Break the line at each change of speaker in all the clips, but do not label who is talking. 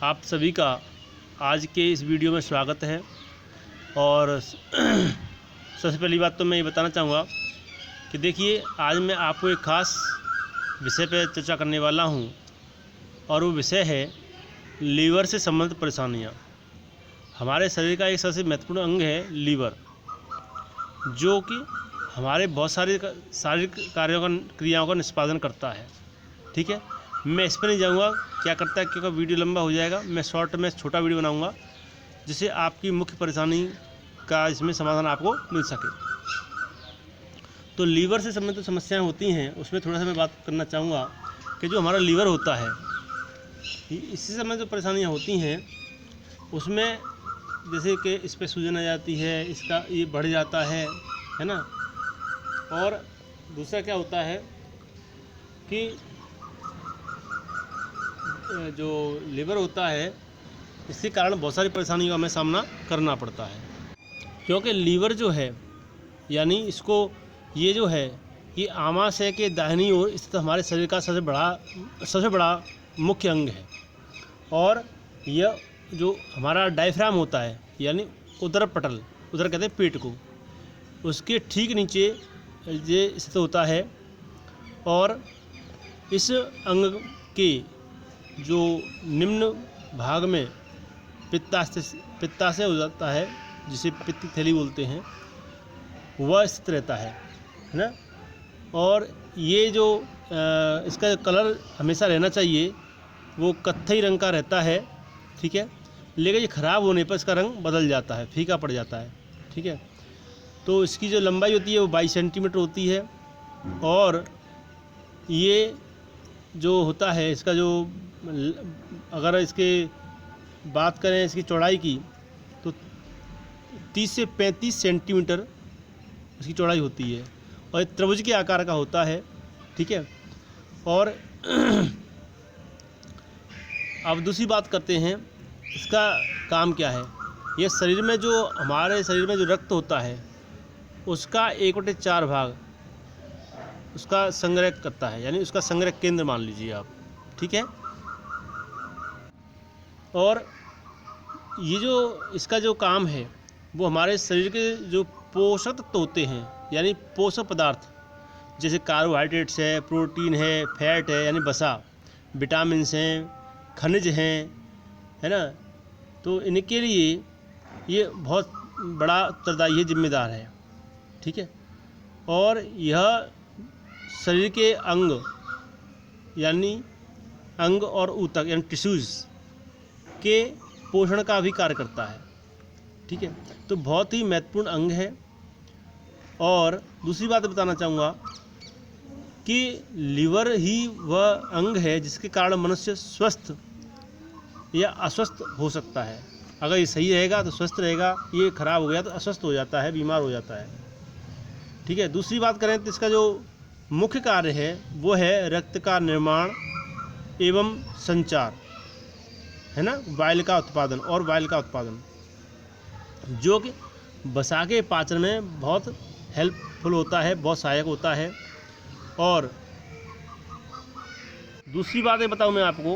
आप सभी का आज के इस वीडियो में स्वागत है। और सबसे पहली बात तो मैं ये बताना चाहूँगा कि देखिए, आज मैं आपको एक ख़ास विषय पर चर्चा करने वाला हूँ और वो विषय है लीवर से संबंधित परेशानियाँ। हमारे शरीर का एक सबसे महत्वपूर्ण अंग है लीवर, जो कि हमारे बहुत सारे शारीरिक कार्यों का क्रियाओं का निष्पादन करता है। ठीक है, मैं इस पर नहीं जाऊँगा क्या करता है, क्योंकि वीडियो लंबा हो जाएगा। मैं शॉर्ट में छोटा वीडियो बनाऊँगा जिससे आपकी मुख्य परेशानी का इसमें समाधान आपको मिल सके। तो लीवर से संबंधित समस्याएं होती हैं, उसमें थोड़ा सा मैं बात करना चाहूँगा कि जो हमारा लीवर होता है, इससे संबंधित जो परेशानियाँ होती हैं उसमें जैसे कि इस पर सूजन आ जाती है, इसका ये बढ़ जाता है ना। और दूसरा क्या होता है कि जो लीवर होता है, इसके कारण बहुत सारी परेशानियों का हमें सामना करना पड़ता है, क्योंकि लीवर जो है यानी इसको ये जो है ये आमाशय के दाहिनी ओर स्थित हमारे शरीर का सबसे बड़ा मुख्य अंग है। और यह जो हमारा डायफ्राम होता है यानी उदर पटल, उदर कहते हैं पेट को, उसके ठीक नीचे ये स्थित होता है। और इस अंग के जो निम्न भाग में पित्ताशय हो जाता है, जिसे पित्त थैली बोलते हैं, वह स्थित रहता है ना। और ये जो इसका कलर हमेशा रहना चाहिए वो कत्थई रंग का रहता है। ठीक है, लेकिन ये ख़राब होने पर इसका रंग बदल जाता है, फीका पड़ जाता है। ठीक है, तो इसकी जो लंबाई होती है वो 22 सेंटीमीटर होती है। और ये जो होता है इसका जो अगर इसके बात करें इसकी चौड़ाई की तो 30 से 35 सेंटीमीटर इसकी चौड़ाई होती है और त्रिभुज के आकार का होता है। ठीक है, और अब दूसरी बात करते हैं इसका काम क्या है। ये शरीर में जो हमारे शरीर में जो रक्त होता है उसका 1/4 भाग उसका संग्रह करता है, यानी उसका संग्रह केंद्र मान लीजिए आप। ठीक है, और ये जो इसका जो काम है वो हमारे शरीर के जो पोषक तत्व होते हैं यानी पोषक पदार्थ, जैसे कार्बोहाइड्रेट्स है, प्रोटीन है, फैट है यानी वसा, विटामिन्स हैं, खनिज हैं, है ना। तो इनके लिए ये बहुत बड़ा उत्तरदायी है, जिम्मेदार है। ठीक है, और यह शरीर के अंग यानी अंग और ऊतक यानी टिश्यूज़ के पोषण का भी कार्य करता है। ठीक है, तो बहुत ही महत्वपूर्ण अंग है। और दूसरी बात बताना चाहूँगा कि लीवर ही वह अंग है जिसके कारण मनुष्य स्वस्थ या अस्वस्थ हो सकता है। अगर ये सही रहेगा तो स्वस्थ रहेगा, ये खराब हो गया तो अस्वस्थ हो जाता है, बीमार हो जाता है। ठीक है, दूसरी बात करें तो इसका जो मुख्य कार्य है वो है रक्त का निर्माण एवं संचार, है ना, वाइल का उत्पादन और वाइल का उत्पादन, जो कि वसा के पाचन में बहुत हेल्पफुल होता है, बहुत सहायक होता है। और दूसरी बात ये बताऊँ मैं आपको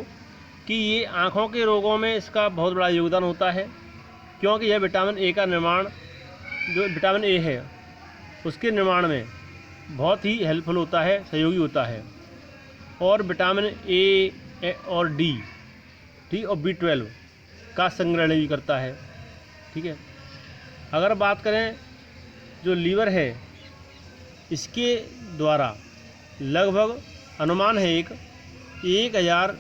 कि ये आँखों के रोगों में इसका बहुत बड़ा योगदान होता है, क्योंकि यह विटामिन ए का निर्माण, जो विटामिन ए है उसके निर्माण में बहुत ही हेल्पफुल होता है, सहयोगी होता है। और विटामिन ए और डी, ठीक, और B12 का संग्रहण भी करता है। ठीक है, अगर बात करें जो लीवर है इसके द्वारा लगभग अनुमान है 1000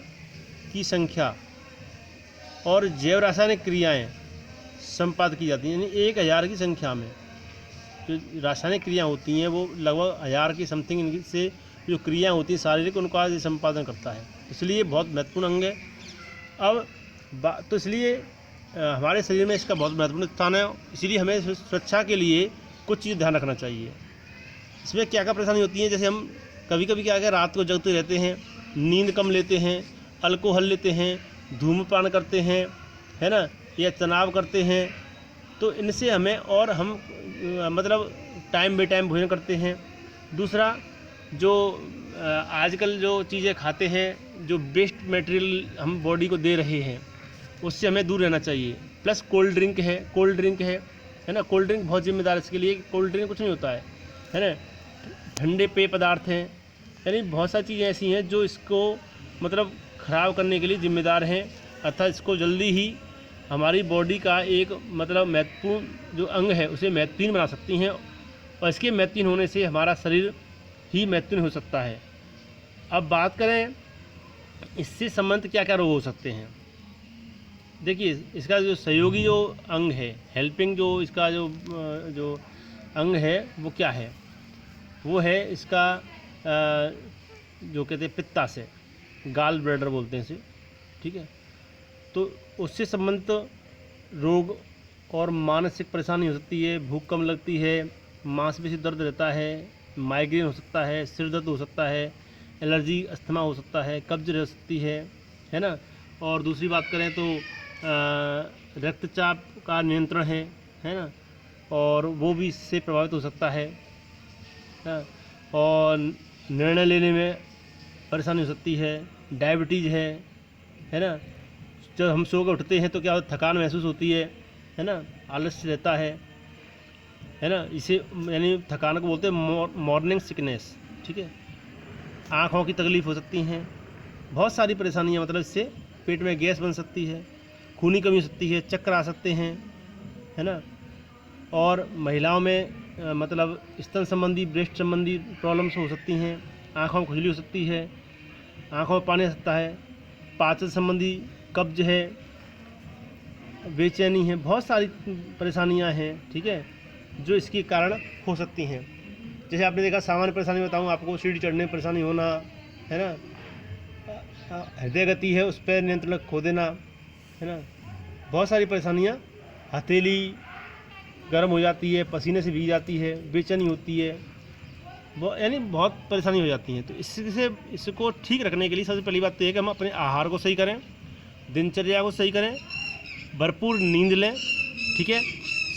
की संख्या और जैव रासायनिक क्रियाएं संपादित की जाती हैं, यानी 1000 की संख्या में जो रासायनिक क्रियाएं होती हैं वो लगभग 1000 की समथिंग इनसे जो क्रियाएं होती हैं शारीरिक, उनका संपादन करता है। इसलिए बहुत महत्वपूर्ण अंग है। अब तो इसलिए हमारे शरीर में इसका बहुत महत्वपूर्ण स्थान है, इसीलिए हमें सुरक्षा के लिए कुछ चीज़ ध्यान रखना चाहिए। इसमें क्या क्या परेशानी होती है, जैसे हम कभी कभी क्या रात को जगते रहते हैं, नींद कम लेते हैं, अल्कोहल लेते हैं, धूम्रपान करते हैं, है ना, या तनाव करते हैं, तो इनसे हमें, और हम मतलब टाइम बे टाइम भोजन करते हैं। दूसरा, जो आजकल जो चीज़ें खाते हैं, जो वेस्ट मटेरियल हम बॉडी को दे रहे हैं, उससे हमें दूर रहना चाहिए। प्लस कोल्ड ड्रिंक है ना, कोल्ड ड्रिंक बहुत जिम्मेदार है इसके लिए। कोल्ड ड्रिंक कुछ नहीं होता है ना, ठंडे पेय पदार्थ हैं, यानी बहुत सारी चीज़ें ऐसी हैं जो इसको मतलब ख़राब करने के लिए जिम्मेदार हैं, अर्थात इसको जल्दी ही हमारी बॉडी का एक मतलब महत्वपूर्ण जो अंग है उसे महत्वहीन बना सकती हैं, और इसके महत्वहीन होने से हमारा शरीर ही महत्वहीन हो सकता है। अब बात करें इससे संबंधित क्या क्या रोग हो सकते हैं। देखिए, इसका जो सहयोगी जो अंग है, हेल्पिंग जो इसका जो अंग है वो क्या है, वो है इसका जो कहते हैं पित्ताशय, गाल ब्लैडर बोलते हैं इसे, ठीक है। तो उससे संबंधित रोग और मानसिक परेशानी हो सकती है, भूख कम लगती है, मांसपेशी दर्द रहता है, माइग्रेन हो सकता है, सिर दर्द हो सकता है, एलर्जी अस्थमा हो सकता है, कब्ज रह सकती है ना। और दूसरी बात करें तो रक्तचाप का नियंत्रण है ना, और वो भी इससे प्रभावित हो सकता है ना। और निर्णय लेने में परेशानी हो सकती है, डायबिटीज़ है ना। जब हम सो कर उठते हैं तो क्या थकान महसूस होती है ना, आलस्य रहता है ना। इसे यानी थकान को बोलते हैं मॉर्निंग सिकनेस, ठीक है। आँखों की तकलीफ़ हो सकती हैं, बहुत सारी परेशानियाँ, मतलब इससे पेट में गैस बन सकती है, खूनी कमी हो सकती है, चक्कर आ सकते हैं, है ना। और महिलाओं में मतलब स्तन संबंधी, ब्रेस्ट संबंधी प्रॉब्लम्स हो सकती हैं, आँखों में खुजली हो सकती है, आँखों में पानी आ सकता है, पाचन संबंधी कब्ज है, बेचैनी है, बहुत सारी परेशानियां हैं, ठीक है, जो इसके कारण हो सकती हैं। जैसे आपने देखा, सामान्य परेशानी बताऊं आपको, सीढ़ी चढ़ने में परेशानी होना, है ना, हृदय गति है उस पर नियंत्रण खो देना, है ना, बहुत सारी परेशानियां, हथेली गर्म हो जाती है, पसीने से भीग जाती है, बेचैनी होती है, यानी बहुत परेशानी हो जाती है। तो इसको ठीक रखने के लिए सबसे पहली बात तो ये है कि हम अपने आहार को सही करें, दिनचर्या को सही करें, भरपूर नींद लें, ठीक है,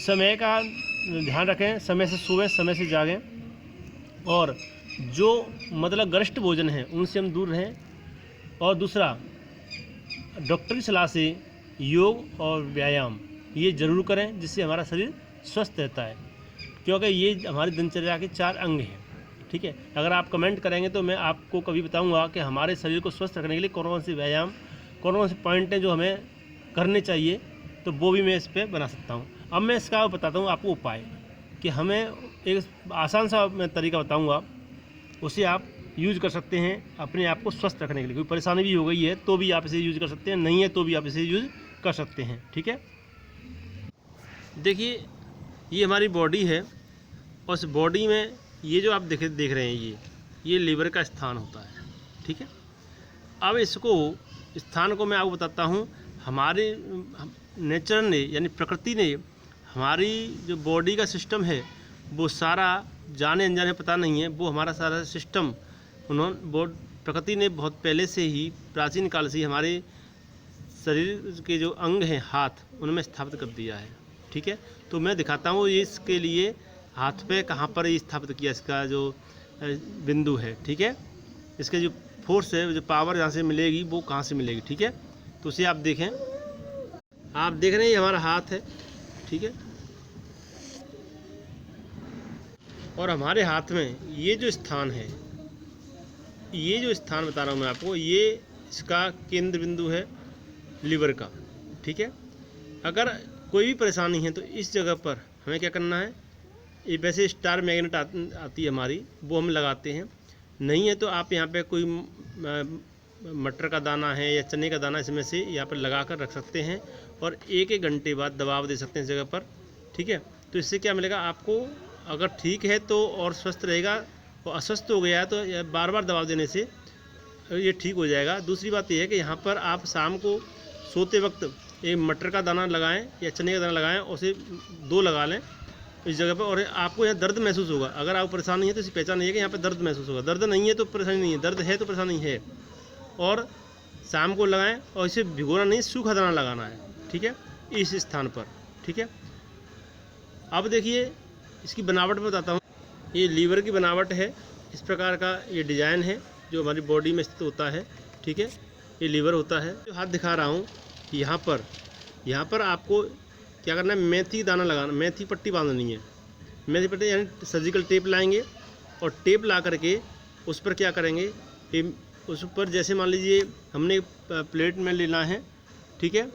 समय का ध्यान रखें, समय से सोएं, समय से जागें, और जो मतलब गरिष्ठ भोजन है उनसे हम दूर रहें। और दूसरा, डॉक्टर की सलाह से योग और व्यायाम ये ज़रूर करें, जिससे हमारा शरीर स्वस्थ रहता है, क्योंकि ये हमारी दिनचर्या के 4 अंग हैं, ठीक है। अगर आप कमेंट करेंगे तो मैं आपको कभी बताऊंगा कि हमारे शरीर को स्वस्थ रखने के लिए कौन कौन से व्यायाम, कौन कौन से पॉइंट हैं जो हमें करने चाहिए, तो वो भी मैं इस पर बना सकता हूँ। अब मैं इसका बताता हूँ आपको उपाय, कि हमें एक आसान सा मैं तरीका बताऊँगा, उसे आप यूज़ कर सकते हैं अपने आप को स्वस्थ रखने के लिए। कोई परेशानी भी हो गई है तो भी आप इसे यूज़ कर सकते हैं, नहीं है तो भी आप इसे यूज़ कर सकते हैं, ठीक है। देखिए, ये हमारी बॉडी है, और इस बॉडी में ये जो आप देख रहे हैं, ये लीवर का स्थान होता है, ठीक है। अब इसको स्थान को मैं आपको बताता हूँ। हमारे नेचर ने, यानी प्रकृति ने, हमारी जो बॉडी का सिस्टम है वो सारा, जाने अनजाने पता नहीं है, वो हमारा सारा सिस्टम प्रकृति ने बहुत पहले से ही, प्राचीन काल से ही हमारे शरीर के जो अंग हैं, हाथ, उनमें स्थापित कर दिया है, ठीक है। तो मैं दिखाता हूँ ये इसके लिए हाथ पे कहाँ पर ये स्थापित किया, इसका जो बिंदु है, ठीक है। इसके जो फोर्स है, जो पावर यहाँ से मिलेगी वो कहाँ से मिलेगी, ठीक है। तो उसे आप देखें, आप देख रहे हैं ये हमारा हाथ है, ठीक है, और हमारे हाथ में ये जो स्थान है, ये जो स्थान बता रहा हूँ मैं आपको, ये इसका केंद्र बिंदु है लीवर का, ठीक है। अगर कोई भी परेशानी है तो इस जगह पर हमें क्या करना है, ये वैसे स्टार मैग्नेट आती है हमारी, वो हम लगाते हैं। नहीं है तो आप यहाँ पे कोई मटर का दाना है या चने का दाना, इसमें से यहाँ पर लगा कर रख सकते हैं, और 1-1 घंटे बाद दबाव दे सकते हैं इस जगह पर, ठीक है। तो इससे क्या मिलेगा आपको, अगर ठीक है तो और स्वस्थ रहेगा, और अस्वस्थ हो गया है तो बार बार दबाव देने से ये ठीक हो जाएगा। दूसरी बात यह है कि यहाँ पर आप शाम को सोते वक्त एक मटर का दाना लगाएं या चने का दाना लगाएं, और उसे 2 लगा लें इस जगह पर, और आपको यहाँ दर्द महसूस होगा। अगर आपको परेशानी है तो इसी पहचान है कि यहाँ पर दर्द महसूस होगा, दर्द नहीं है तो परेशानी नहीं है, दर्द है तो परेशानी है। और शाम को लगाएं, और इसे भिगोना नहीं, सूखा दाना लगाना है, ठीक है, इस स्थान पर, ठीक है। अब देखिए, इसकी बनावट में बताता हूँ। ये लीवर की बनावट है, इस प्रकार का ये डिज़ाइन है जो हमारी बॉडी में स्थित होता है, ठीक है। ये लीवर होता है। जो हाथ दिखा रहा हूँ कि यहाँ पर आपको क्या करना है, मेथी दाना लगाना, मेथी पट्टी बांधनी है। मेथी पट्टी यानी सर्जिकल टेप लाएंगे और टेप ला करके उस पर क्या करेंगे, उस पर जैसे मान लीजिए हमने प्लेट में लेना है, ठीक है,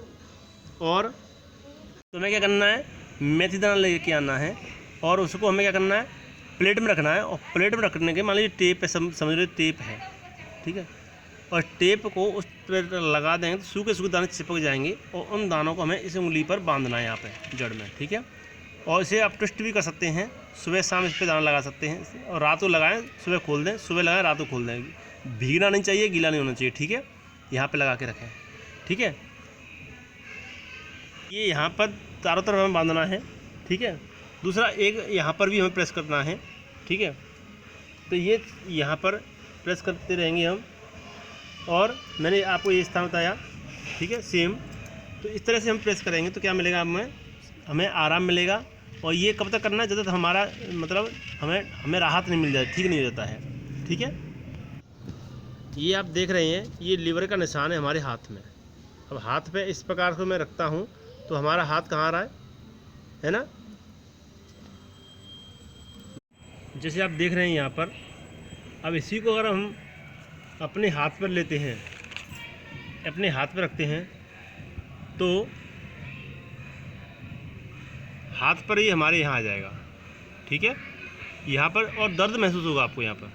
और तो हमें क्या करना है, मेथी दाना लेके आना है और उसको हमें क्या करना है, प्लेट में रखना है। और प्लेट में रखने के मान लीजिए टेप है, समझ लो टेप है, ठीक है, और टेप को उस पर लगा देंगे तो सूखे सूखे दाने चिपक जाएंगे और उन दानों को हमें इस उंगली पर बांधना है यहाँ पे जड़ में, ठीक है। और इसे आप ट्विस्ट भी कर सकते हैं, सुबह शाम इस पर दाना लगा सकते हैं और रात को लगाएं, सुबह खोल दें, सुबह लगाएं, रात को खोल दें। भीगना नहीं चाहिए, गीला नहीं होना चाहिए, ठीक है। यहाँ पे लगा के रखें, ठीक है। ये यहाँ पर चारों तरफ हमें बांधना है, ठीक है। दूसरा एक यहाँ पर भी हमें प्रेस करना है, ठीक है। तो ये यहाँ पर प्रेस करते रहेंगे हम, और मैंने आपको ये स्थान बताया, ठीक है, सेम। तो इस तरह से हम प्रेस करेंगे तो क्या मिलेगा, हमें आराम मिलेगा। और ये कब तक करना है, जब तक हमारा मतलब हमें राहत नहीं मिल जाती, ठीक नहीं हो जाता है, ठीक है। ये आप देख रहे हैं, ये लीवर का निशान है हमारे हाथ में। अब हाथ पे इस प्रकार से मैं रखता हूँ तो हमारा हाथ कहाँ आ रहा है ना। जैसे आप देख रहे हैं यहाँ पर, अब इसी को अगर हम अपने हाथ पर लेते हैं, अपने हाथ पर रखते हैं तो हाथ पर ही हमारे यहाँ आ जाएगा, ठीक है, यहाँ पर। और दर्द महसूस होगा आपको यहाँ पर।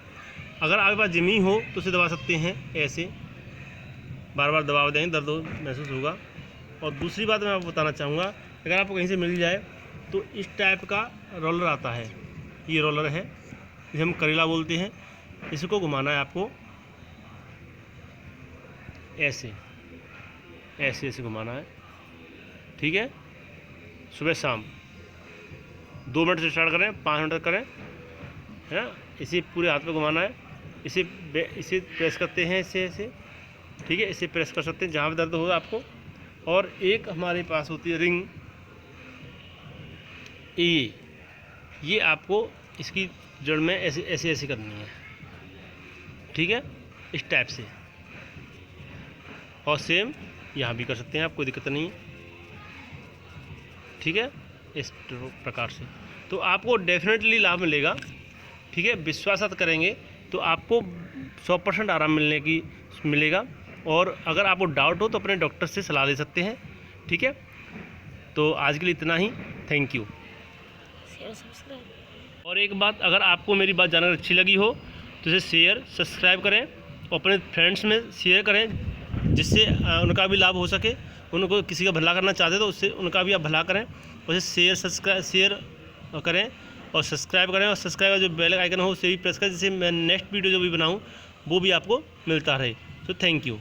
अगर आपके पास जमी हो तो उसे दबा सकते हैं, ऐसे बार बार दबाव देंगे, दर्द महसूस होगा। और दूसरी बात मैं आपको बताना चाहूँगा, अगर आपको कहीं से मिल जाए तो इस टाइप का रोलर आता है, ये रोलर है, इसे हम करेला बोलते हैं। इसको घुमाना है आपको, ऐसे ऐसे ऐसे घुमाना है, ठीक है। सुबह शाम 2 मिनट से स्टार्ट करें, 5 मिनट करें, है ना। इसे पूरे हाथ पे घुमाना है, इसे प्रेस करते हैं ऐसे, ठीक है। इसे प्रेस कर सकते हैं जहाँ पे दर्द होगा आपको। और एक हमारे पास होती है रिंग, ये आपको इसकी जड़ में ऐसे ऐसे ऐसे करनी है, ठीक है, इस टाइप से। और सेम यहाँ भी कर सकते हैं आप, कोई दिक्कत नहीं है, ठीक है, इस प्रकार से। तो आपको डेफिनेटली लाभ मिलेगा, ठीक है। विश्वास करेंगे तो आपको 100% आराम मिलेगा। और अगर आपको डाउट हो तो अपने डॉक्टर से सलाह ले सकते हैं, ठीक है। तो आज के लिए इतना ही, थैंक यू। और एक बात, अगर आपको मेरी बात जानकर अच्छी लगी हो तो इसे शेयर सब्सक्राइब करें और अपने फ्रेंड्स में शेयर करें, जिससे उनका भी लाभ हो सके। उनको किसी का भला करना चाहते तो उससे उनका भी आप भला करें। उसे शेयर करें और सब्सक्राइब करें, और सब्सक्राइब जो बेल आइकन हो उसे भी प्रेस करें, जिससे मैं नेक्स्ट वीडियो जो भी बनाऊँ वो भी आपको मिलता रहे। तो थैंक यू।